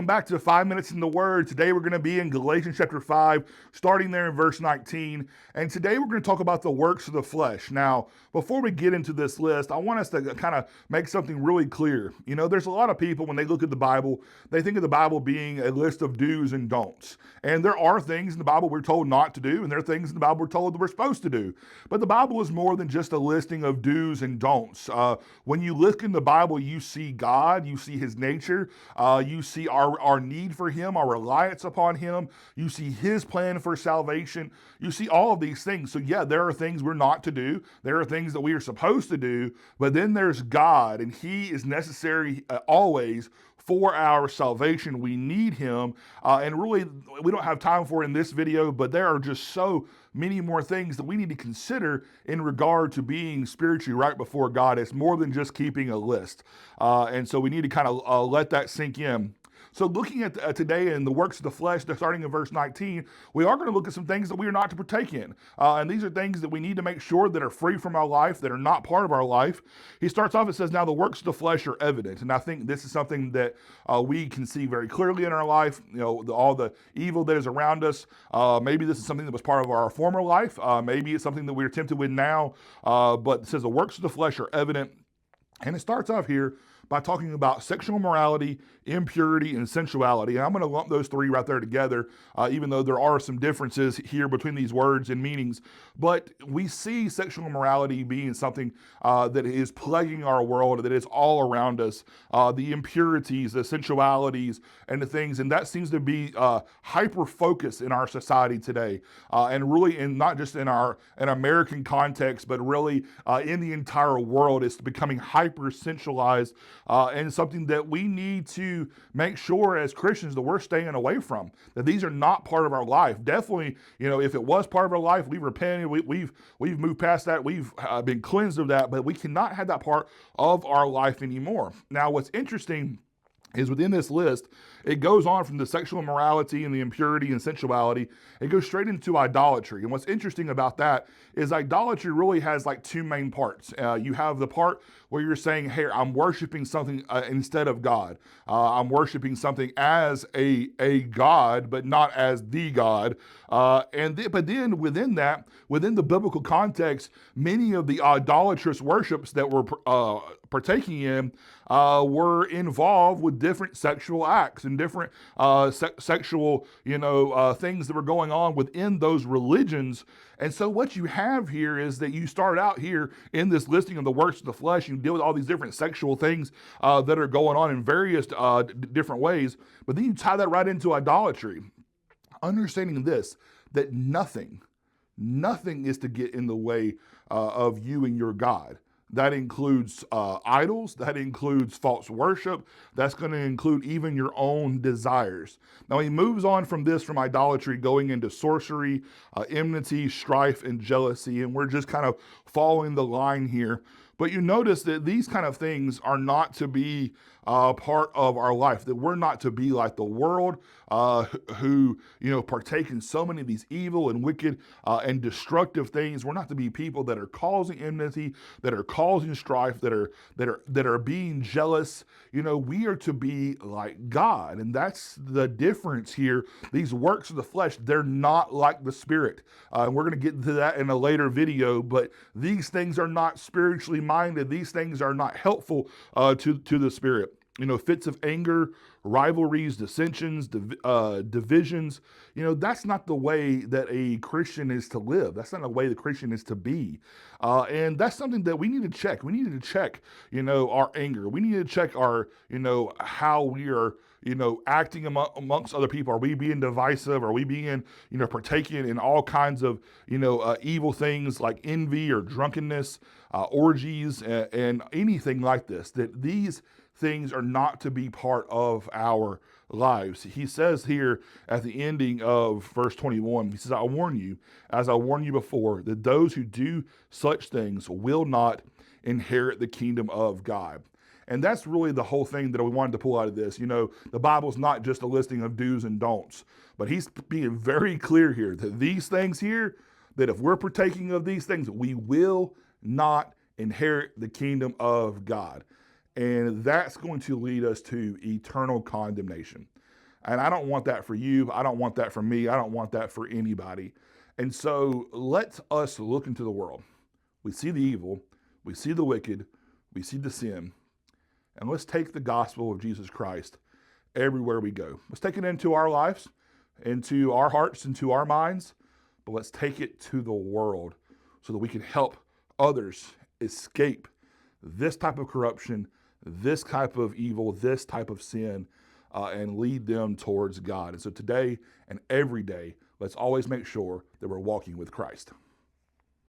Welcome back to 5 Minutes in the Word. Today we're going to be in Galatians chapter 5, starting there in verse 19. And today we're going to talk about the works of the flesh. Now, before we get into this list, I want us to kind of make something really clear. You know, there's a lot of people, when they look at the Bible, they think of the Bible being a list of do's and don'ts. And there are things in the Bible we're told not to do, and there are things in the Bible we're told that we're supposed to do. But the Bible is more than just a listing of do's and don'ts. When you look in the Bible, you see God, you see His nature, you see our need for Him, our reliance upon Him. You see His plan for salvation. You see all of these things. So, yeah, there are things we're not to do. There are things that we are supposed to do. But then there's God, and He is necessary always for our salvation. We need Him. And really, we don't have time for it in this video, but there are just so many more things that we need to consider in regard to being spiritually right before God. It's more than just keeping a list. And so we need to kind of let that sink in. So looking at today in the works of the flesh, starting in verse 19, we are going to look at some things that we are not to partake in. And these are things that we need to make sure that are free from our life, that are not part of our life. He starts off, it says, now the works of the flesh are evident. And I think this is something that we can see very clearly in our life, you know, all the evil that is around us. Maybe this is something that was part of our former life. Maybe it's something that we're tempted with now. But it says the works of the flesh are evident. And it starts off here by talking about sexual morality, impurity, and sensuality. And I'm going to lump those three right there together, even though there are some differences here between these words and meanings. But we see sexual morality being something that is plaguing our world, that is all around us. The impurities, the sensualities, and the things. And that seems to be hyper-focused in our society today. And really, in not just in an American context, but really in the entire world, it's becoming hyper-sensualized. And something that we need to make sure as Christians that we're staying away from, that these are not part of our life. Definitely, you know, if it was part of our life, we've repented, we've moved past that, we've been cleansed of that, but we cannot have that part of our life anymore. Now, what's interesting is within this list, it goes on from the sexual immorality and the impurity and sensuality. It goes straight into idolatry. And what's interesting about that is idolatry really has like two main parts. You have the part where you're saying, hey, I'm worshiping something instead of God. I'm worshiping something as a God, but not as the God. But then within that, within the biblical context, many of the idolatrous worships that we're partaking in were involved with different sexual acts and different sexual, things that were going on within those religions. And so what you have here is that you start out here in this listing of the works of the flesh. You deal with all these different sexual things that are going on in various different ways. But then you tie that right into idolatry. Understanding this, that nothing is to get in the way of you and your God. That includes idols. That includes false worship. That's going to include even your own desires. Now, he moves on from this, from idolatry, going into sorcery, enmity, strife, and jealousy. And we're just kind of following the line here. But you notice that these kind of things are not to be part of our life, that we're not to be like the world who partake in so many of these evil and wicked and destructive things. We're not to be people that are causing enmity, that are causing strife, that are being jealous. We are to be like God, and that's the difference here. These works of the flesh, they're not like the Spirit. And we're going to get into that in a later video, but these things are not spiritually minded. These things are not helpful to the Spirit. Fits of anger, rivalries, dissensions, divisions. That's not the way that a Christian is to live. That's not the way the Christian is to be. And that's something that we need to check. We need to check, our anger. We need to check our, how we are, acting amongst other people. Are we being divisive? Are we being, partaking in all kinds of, evil things like envy or drunkenness, orgies, and anything like this? That these things are not to be part of our lives. He says here at the ending of verse 21, he says, I warn you, as I warned you before, that those who do such things will not inherit the kingdom of God. And that's really the whole thing that we wanted to pull out of this. The Bible's not just a listing of do's and don'ts, but he's being very clear here that these things here, that if we're partaking of these things, we will not inherit the kingdom of God. And that's going to lead us to eternal condemnation. And I don't want that for you. I don't want that for me. I don't want that for anybody. And so let us look into the world. We see the evil, we see the wicked, we see the sin, and let's take the gospel of Jesus Christ everywhere we go. Let's take it into our lives, into our hearts, into our minds, but let's take it to the world so that we can help others escape this type of corruption, this type of evil, this type of sin, and lead them towards God. And so today and every day, let's always make sure that we're walking with Christ.